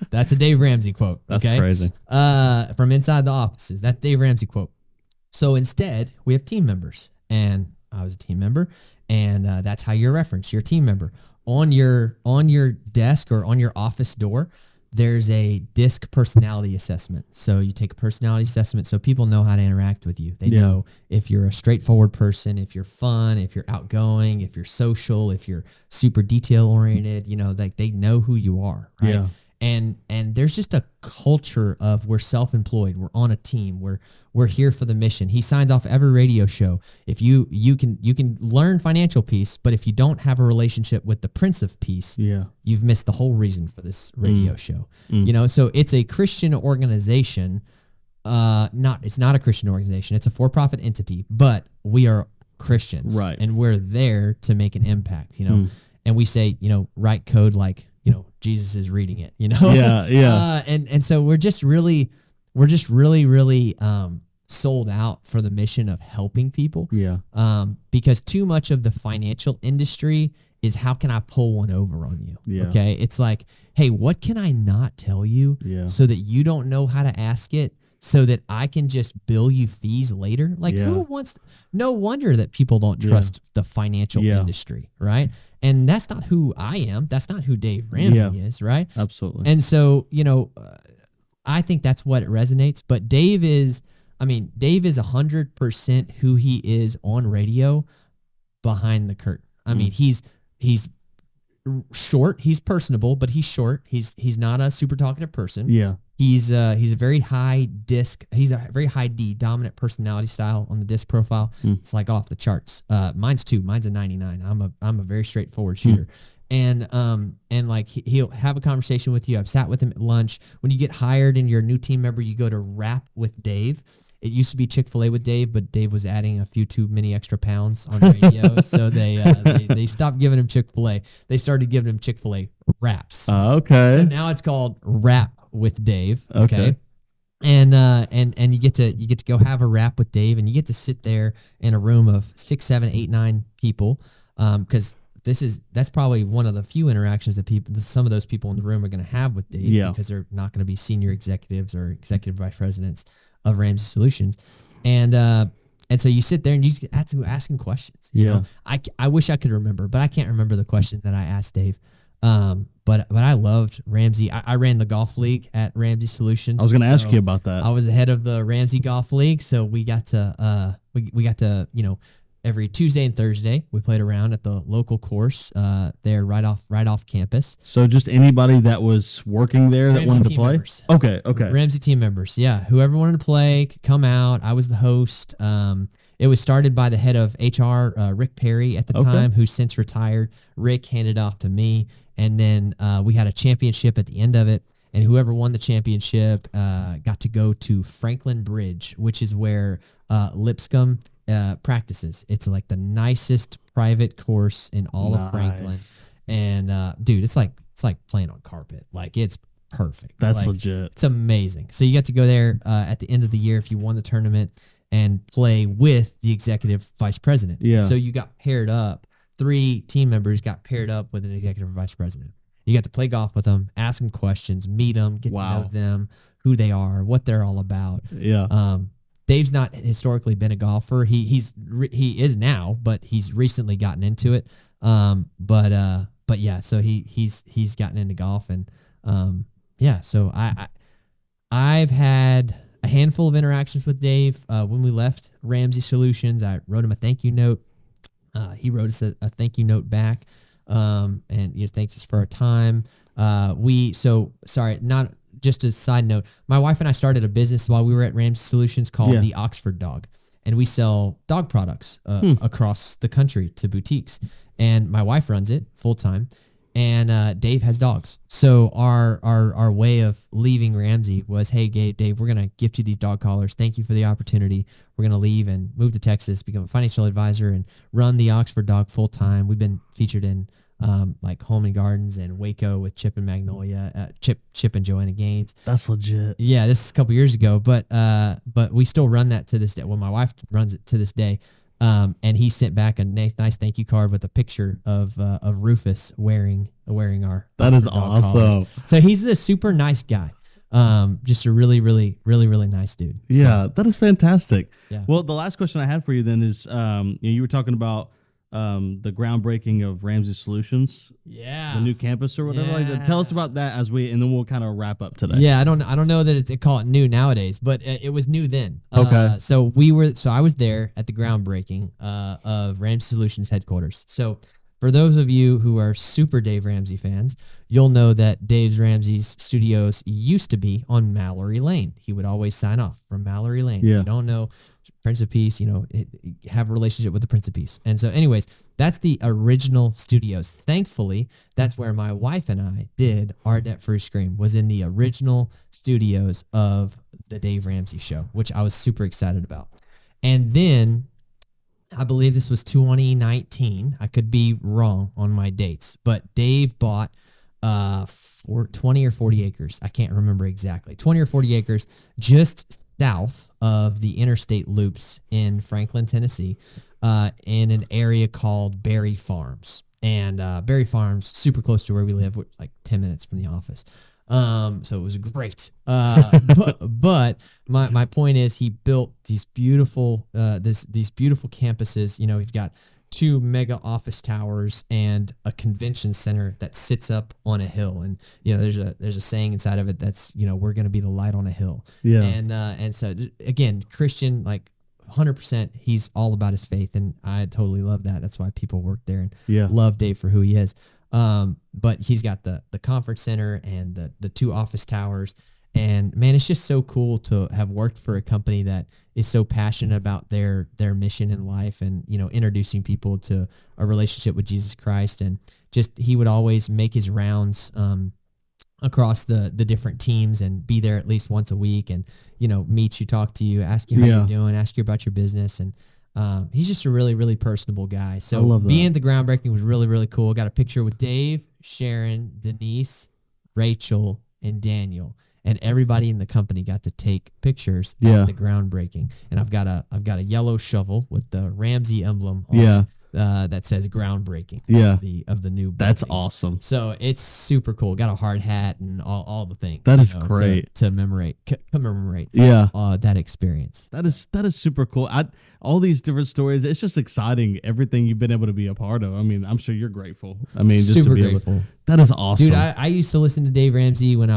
That's a Dave Ramsey quote. That's crazy. From inside the offices. That's Dave Ramsey quote. So instead, we have team members. And I was a team member, and that's how you're referenced. You're a team member. On your desk or on your office door, there's a DISC personality assessment. So you take a personality assessment so people know how to interact with you. They know if you're a straightforward person, if you're fun, if you're outgoing, if you're social, if you're super detail oriented, like they know who you are, right? Yeah. And there's just a culture of we're self-employed, we're on a team, we're here for the mission. He signs off every radio show. If you can learn financial peace, but if you don't have a relationship with the Prince of Peace, you've missed the whole reason for this radio show. So it's a Christian organization. It's not a Christian organization. It's a for-profit entity, but we are Christians, right? And we're there to make an impact. And we say, write code like Jesus is reading it. And so we're just really sold out for the mission of helping people. Because too much of the financial industry is how can I pull one over on you? Okay. It's like, hey, what can I not tell you so that you don't know how to ask it so that I can just bill you fees later? Like who wants, no wonder that people don't trust the financial industry. Right. And that's not who I am. That's not who Dave Ramsey is. Right. Absolutely. And so, I think that's what resonates, but Dave is 100% who he is on radio behind the curtain. I mean, he's short. He's personable, but he's short. He's not a super talkative person. Yeah. He's a very high disc. He's a very high D dominant personality style on the disc profile. It's like off the charts. Mine's too. Mine's a 99. I'm a very straightforward shooter. And like he'll have a conversation with you. I've sat with him at lunch. When you get hired and you're a new team member, you go to rap with Dave. It used to be Chick-fil-A with Dave, but Dave was adding a few too many extra pounds on radio, so they stopped giving him Chick-fil-A. They started giving him Chick-fil-A wraps. Okay. So now it's called Rap with Dave. Okay. And you get to go have a rap with Dave, and you get to sit there in a room of 6, 7, 8, 9 people, because that's probably one of the few interactions that some of those people in the room are going to have with Dave, because they're not going to be senior executives or executive vice presidents of Ramsey Solutions. And so you sit there and you get asking questions. You know, I wish I could remember, but I can't remember the question that I asked Dave. But I loved Ramsey. I ran the golf league at Ramsey Solutions. I was going to ask you about that. I was the head of the Ramsey Golf League, so we got to every Tuesday and Thursday we played around at the local course there right off campus. So just anybody that was working there that wanted to play? Members. Okay. Ramsey team members, yeah. Whoever wanted to play could come out. I was the host. It was started by the head of HR, Rick Perry at the time, who's since retired. Rick handed off to me, and then we had a championship at the end of it. And whoever won the championship got to go to Franklin Bridge, which is where Lipscomb practices. It's like the nicest private course in all of Franklin. And dude, it's like playing on carpet. Like, it's perfect. That's legit. It's amazing. So you get to go there at the end of the year if you won the tournament and play with the executive vice president. Yeah. So you got paired up. 3 team members got paired up with an executive vice president. You got to play golf with them, ask them questions, meet them, get to know them, who they are, what they're all about. Yeah. Dave's not historically been a golfer. He is now, but he's recently gotten into it. But yeah, so he's gotten into golf, and yeah. So I've had a handful of interactions with Dave. When we left Ramsey Solutions, I wrote him a thank you note. He wrote us a thank you note back, and thanks us for our time. Not just a side note. My wife and I started a business while we were at Ramsey Solutions called the Oxford Dog, and we sell dog products across the country to boutiques. And my wife runs it full time, and Dave has dogs. So our way of leaving Ramsey was, hey, Dave, we're gonna gift you these dog collars. Thank you for the opportunity. We're gonna leave and move to Texas, become a financial advisor, and run the Oxford Dog full time. We've been featured in like Home and Gardens and Waco with Chip and Magnolia, Chip and Joanna Gaines. That's legit. Yeah, this is a couple years ago, but we still run that to this day. Well, my wife runs it to this day. And he sent back a nice thank you card with a picture of Rufus wearing our. That is awesome. Collars. So he's a super nice guy. Just a really, really, really, really nice dude. Yeah, so, that is fantastic. Yeah. Well, the last question I had for you then is, you were talking about the groundbreaking of Ramsey Solutions, the new campus or whatever. Like, tell us about that and then we'll kind of wrap up today. Yeah, I don't know that they call it new nowadays, but it was new then. Okay. So I was there at the groundbreaking of Ramsey Solutions headquarters. So for those of you who are super Dave Ramsey fans, you'll know that Dave Ramsey's studios used to be on Mallory Lane. He would always sign off from Mallory Lane. Yeah. If you don't know, Prince of Peace, have a relationship with the Prince of Peace. And so anyways, that's the original studios. Thankfully, that's where my wife and I did our Debt-Free Scream, was in the original studios of the Dave Ramsey Show, which I was super excited about. And then I believe this was 2019. I could be wrong on my dates, but Dave bought 20 or 40 acres. I can't remember exactly. 20 or 40 acres just south of the interstate loops in Franklin, Tennessee, in an area called Berry Farms. And Berry Farms, super close to where we live, like 10 minutes from the office. So it was great. But my point is, he built these beautiful these beautiful campuses. We've got 2 mega office towers and a convention center that sits up on a hill. And there's a saying inside of it that's we're going to be the light on a hill. Yeah. And so again, Christian, like 100%, he's all about his faith, and I totally love that. That's why people work there and love Dave for who he is. But he's got the conference center and the 2 office towers. And man, it's just so cool to have worked for a company that is so passionate about their mission in life, and introducing people to a relationship with Jesus Christ. And just he would always make his rounds across the different teams and be there at least once a week, and meet you, talk to you, ask you how you're doing, ask you about your business. And he's just a really, really personable guy. So being at the groundbreaking was really, really cool. Got a picture with Dave, Sharon, Denise, Rachel, and Daniel. And everybody in the company got to take pictures at the groundbreaking. And I've got a yellow shovel with the Ramsey emblem on it, that says groundbreaking of the new buildings. That's awesome. So it's super cool. Got a hard hat and all the things. That is great to commemorate that experience. That is super cool. All these different stories. It's just exciting. Everything you've been able to be a part of. I mean, I'm sure you're grateful. I mean, just super to be grateful. That is awesome. Dude, I used to listen to Dave Ramsey when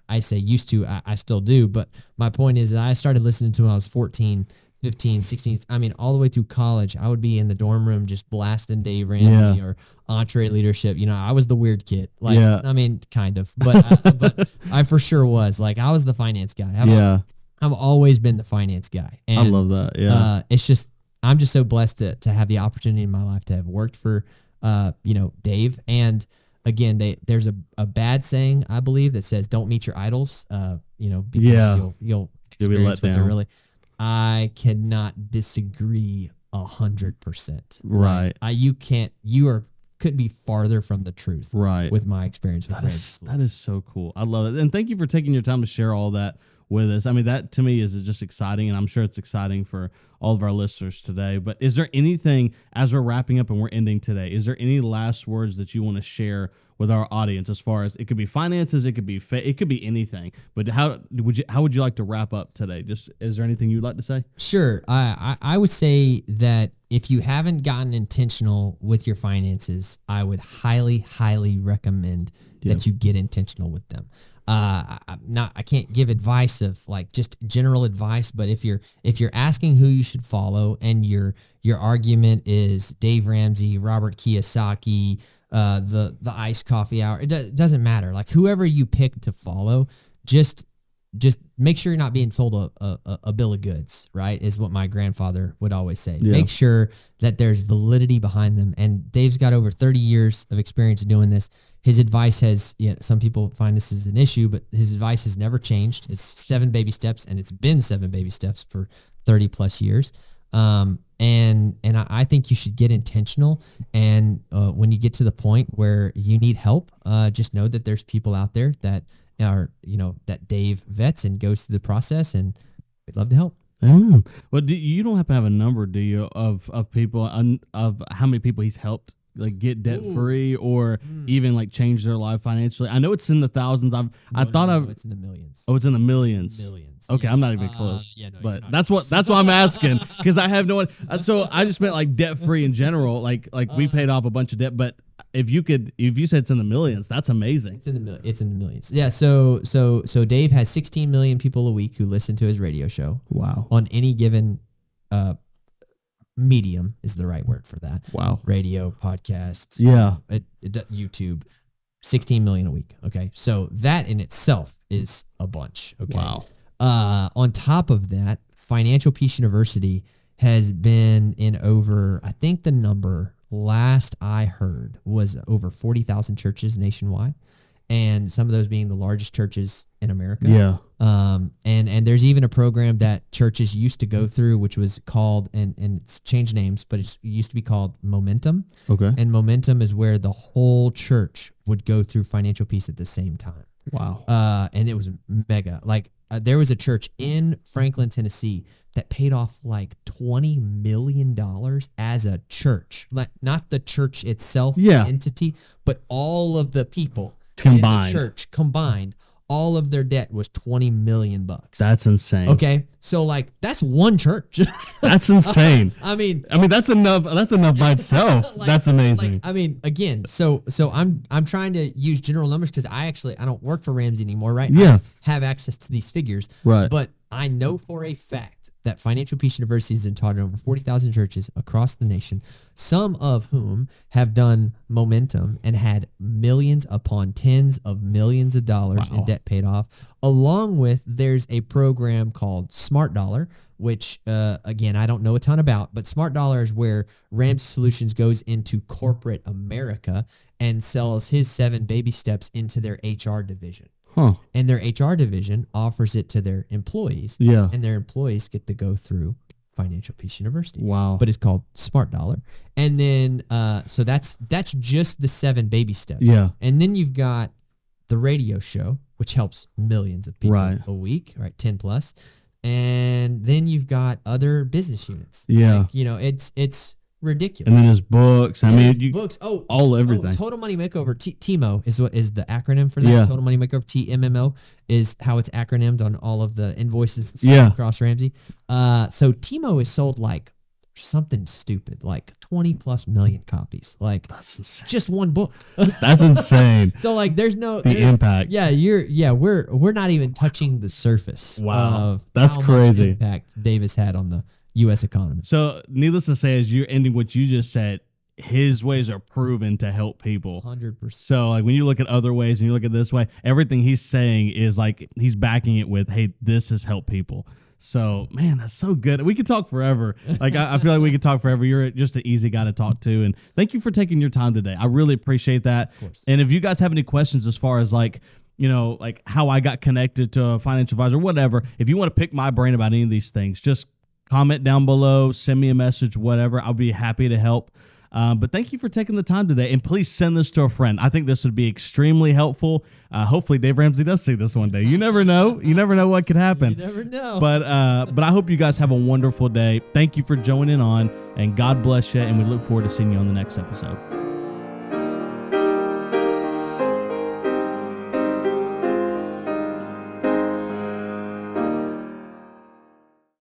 I say used to, I still do. But my point is that I started listening to him when I was 14, 15, 16. I mean, all the way through college, I would be in the dorm room just blasting Dave Ramsey or Entree Leadership. I was the weird kid. I mean, kind of, but I for sure was. I was the finance guy. I've always been the finance guy. And, I love that. Yeah. It's just, I'm just so blessed to have the opportunity in my life to have worked for, Dave. And again, there's a bad saying, I believe, that says, don't meet your idols, because you'll experience what they're really. I cannot disagree 100%. Right. Couldn't be farther from the truth. Right. With my experience with that is so cool. I love it. And thank you for taking your time to share all that with us. I mean, that to me is just exciting, and I'm sure it's exciting for all of our listeners today. But is there anything, as we're wrapping up and we're ending today, is there any last words that you want to share with our audience, as far as it could be finances, it could be it could be anything? But how would you like to wrap up today? Just, is there anything you'd like to say? Sure. I would say that if you haven't gotten intentional with your finances, I would highly, highly recommend that you get intentional with them. I can't give advice of just general advice, but if you're asking who you should follow, and your argument is Dave Ramsey, Robert Kiyosaki, the iced coffee hour, it doesn't matter. Whoever you pick to follow, just make sure you're not being sold a bill of goods, right? Is what my grandfather would always say. Yeah. Make sure that there's validity behind them. And Dave's got over 30 years of experience doing this. His advice has, some people find this is an issue, but his advice has never changed. It's 7 baby steps, and it's been 7 baby steps for 30 plus years. And I think you should get intentional. And when you get to the point where you need help, just know that there's people out there that are, that Dave vets and goes through the process, and we'd love to help. Well, you don't have to have a number, do you, of people, of how many people he's helped get debt free, or even change their life financially? I know it's in the thousands. It's in the millions. Oh, it's in the millions. Okay, yeah. I'm not even close. But that's why I'm asking, because I have no one. So I just meant debt free in general. We paid off a bunch of debt, but if you said it's in the millions, that's amazing. It's in the millions. Yeah. So Dave has 16 million people a week who listen to his radio show. Wow. On any given medium is the right word for that. Wow. Radio, podcast. Yeah. YouTube. 16 million a week. Okay. So that in itself is a bunch. Okay. Wow. On top of that, Financial Peace University has been in over, I think the number last I heard was over 40,000 churches nationwide, and some of those being the largest churches in America. Yeah. And there's even a program that churches used to go through, which was called, and it's changed names, but it used to be called Momentum. Okay. And Momentum is where the whole church would go through financial peace at the same time. Wow. And it was mega. There was a church in Franklin, Tennessee that paid off $20 million as a church. Not the church itself, the entity, but all of the people combined. In the church combined, all of their debt was $20 million. That's insane. Okay. So that's one church. That's insane. I mean that's enough by itself. That's amazing. Again, so I'm trying to use general numbers because I don't work for Ramsey anymore, right? Yeah. I have access to these figures. Right. But I know for a fact that Financial Peace University has been taught in over 40,000 churches across the nation, some of whom have done momentum and had millions upon tens of millions of dollars in debt paid off. Along with, there's a program called Smart Dollar, which, again, I don't know a ton about, but Smart Dollar is where Ramsey Solutions goes into corporate America and sells his 7 baby steps into their HR division. Huh. And their HR division offers it to their employees. Yeah. And their employees get to go through Financial Peace University. Wow. But it's called Smart Dollar. And then, so that's just the 7 baby steps. Yeah. And then you've got the radio show, which helps millions of people a week, right? 10 plus. And then you've got other business units. Yeah. Like, you know, it's ridiculous. And then there's books. I mean, books. Everything. Total Money Makeover. TMO is what is the acronym for that. Yeah. Total Money Makeover. TMMO is how it's acronymed on all of the invoices and stuff across Ramsey. So TMO is sold like something stupid, like 20 plus million copies. Like that's insane. Just one book. That's insane. So like there's impact. Yeah, we're not even touching the surface. Wow. Of that's how crazy. much impact Davis had on the U.S. economy. So needless to say, as you're ending what you just said, his ways are proven to help people. 100%. So like when you look at other ways and you look at this way, everything he's saying is like he's backing it with, hey, this has helped people. So man, that's so good. We could talk forever. Like I feel like we could talk forever. You're just an easy guy to talk to, and thank you for taking your time today. I really appreciate that. Of course. And if you guys have any questions as far as like, you know, like how I got connected to a financial advisor, whatever, if you want to pick my brain about any of these things, just comment down below, send me a message, whatever. I'll be happy to help. But thank you for taking the time today, and please send this to a friend. I think this would be extremely helpful. Hopefully Dave Ramsey does see this one day. You never know. You never know what could happen. You never know. But I hope you guys have a wonderful day. Thank you for joining on, and God bless you, and we look forward to seeing you on the next episode.